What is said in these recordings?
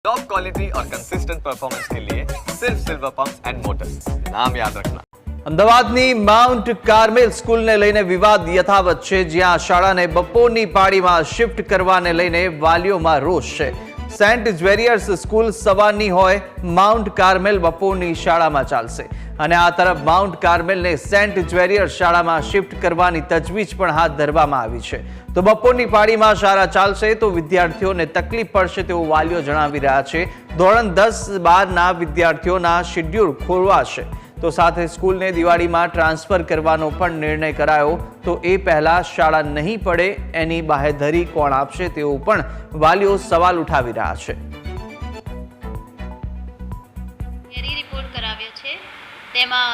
Top quality और consistent performance के लिए सिर्फ सिल्वर पंप्स एंड मोटर्स, नाम याद रखना। અમદાવાદની માઉન્ટ કાર્મેલ સ્કૂલને લઈને વિવાદ યથાવત છે, જ્યાં શાળાને બપોરની પાળીમાં શિફ્ટ કરવાને લઈને વાલીઓમાં રોષ છે। સેન્ટ ઝેવિયર્સ સ્કૂલ સવારની હોય, માઉન્ટ કાર્મેલ બપોરની શાળામાં ચાલશે અને આ તરફ માઉન્ટ કાર્મેલને સેન્ટ ઝેવિયર્સ શાળામાં શિફ્ટ કરવાની તજવીજ પણ હાથ ધરવામાં આવી છે। તો બપોરની પાળીમાં શાળા ચાલશે તો વિદ્યાર્થીઓને તકલીફ પડશે તેવું વાલીઓ જણાવી રહ્યા છે। ધોરણ 10-12ના વિદ્યાર્થીઓના શેડ્યુલ ખોલવાશે તો સાથે સ્કૂલને દિવાળીમાં ટ્રાન્સફર કરવાનો પણ નિર્ણય કરાયો, તો એ પહેલા શાળા નહીં પડે એની બાહેધરી કોણ આપશે તેવું પણ વાલીઓ સવાલ ઉઠાવી રહ્યા છે। રિપોર્ટ કરાવ્યો છે, તેમાં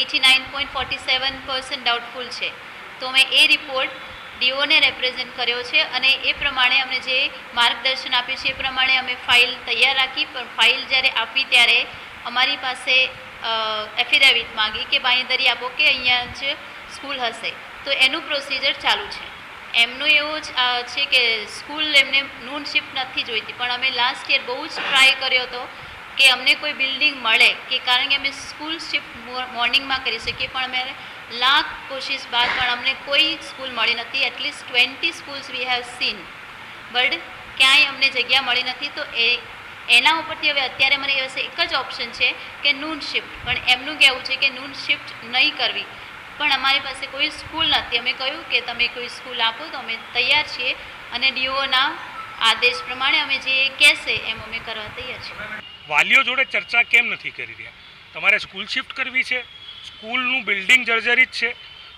89.47% ડાઉટફુલ છે, તો મેં એ રિપોર્ટ ડીઓને રેપ્રેઝેન્ટ કર્યો છે અને એ પ્રમાણે અમને જે માર્ગદર્શન આપ્યું છે એ પ્રમાણે અમે ફાઇલ તૈયાર રાખી, પણ ફાઇલ જ્યારે આપી ત્યારે અમારી પાસે એફિડેવિટ માંગી કે બાંયધરી આપો કે અહીંયા જ સ્કૂલ હશે, તો એનું પ્રોસિજર ચાલુ છે। એમનું એવું જ છે કે સ્કૂલ એમને નૂન શિફ્ટ નથી જોઈતી, પણ અમે લાસ્ટ યર બહુ જ ટ્રાય કર્યો હતો કે અમને કોઈ બિલ્ડિંગ મળે, કે કારણ કે અમે સ્કૂલ શિફ્ટ મોર્નિંગમાં કરી શકીએ, પણ અમે લાખ કોશિશ બાદ પણ અમને કોઈ સ્કૂલ મળી નથી। At least 20 schools we have seen, but ક્યાંય અમને જગ્યા મળી નથી। તો એના ઉપરથી હવે અત્યારે મારી પાસે એક જ ઓપ્શન છે કે નૂન શિફ્ટ, પણ એમનું કહેવું છે કે નૂન શિફ્ટ નહીં કરવી, પણ અમારી પાસે કોઈ સ્કૂલ નથી। અમે કહ્યું કે તમે કોઈ સ્કૂલ આપો તો અમે તૈયાર છીએ અને ડીઓના આદેશ પ્રમાણે અમે જે કહેશે એમ અમે કરવા તૈયાર છીએ। વાલીઓ જોડે ચર્ચા કેમ નથી કરી રહ્યા? તમારે સ્કૂલ શિફ્ટ કરવી છે, સ્કૂલનું બિલ્ડિંગ જર્જરિત છે,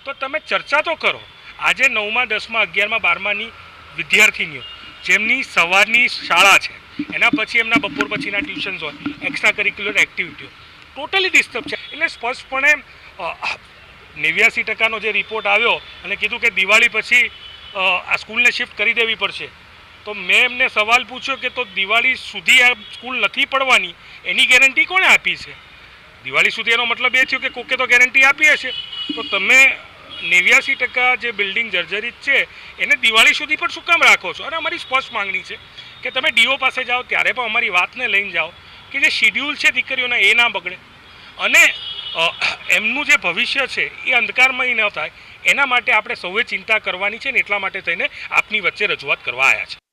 તો તમે ચર્ચા તો કરો। આજે 9મા 10મા 11મા 12માની વિદ્યાર્થીનીઓ જેમની સવારની શાળા છે, એના પછી એમના બપોર પછીના ટ્યુશન્સ હોય, એક્સ્ટ્રા કરિક્યુલર એક્ટિવિટીઓ ટોટલી ડિસ્ટર્બ છે। એટલે સ્પષ્ટપણે 89% જે રિપોર્ટ આવ્યો અને કીધું કે દિવાળી પછી આ સ્કૂલને શિફ્ટ કરી દેવી પડશે, તો મેં એમને સવાલ પૂછ્યો કે તો દિવાળી સુધી આ સ્કૂલ નથી પડવાની એની ગેરંટી કોણે આપી છે? દિવાળી સુધી એનો મતલબ એ થયો કે કોકે તો ગેરંટી આપી હશે, તો તમે 89% જે બિલ્ડિંગ જર્જરિત છે એને દિવાળી સુધી પણ શું કામ રાખો છો? અને અમારી સ્પષ્ટ માંગણી છે કે તમે ડીઓ પાસે જાઓ ત્યારે પણ અમારી વાતને લઈને જાઓ કે જે શિડ્યુલ છે દીકરીઓના એ ના બગડે અને એમનું જે ભવિષ્ય છે એ અંધકારમય ન થાય, એના માટે આપણે સૌએ ચિંતા કરવાની છે ને એટલા માટે થઈને આપની વચ્ચે રજૂઆત કરવા આવ્યા છે।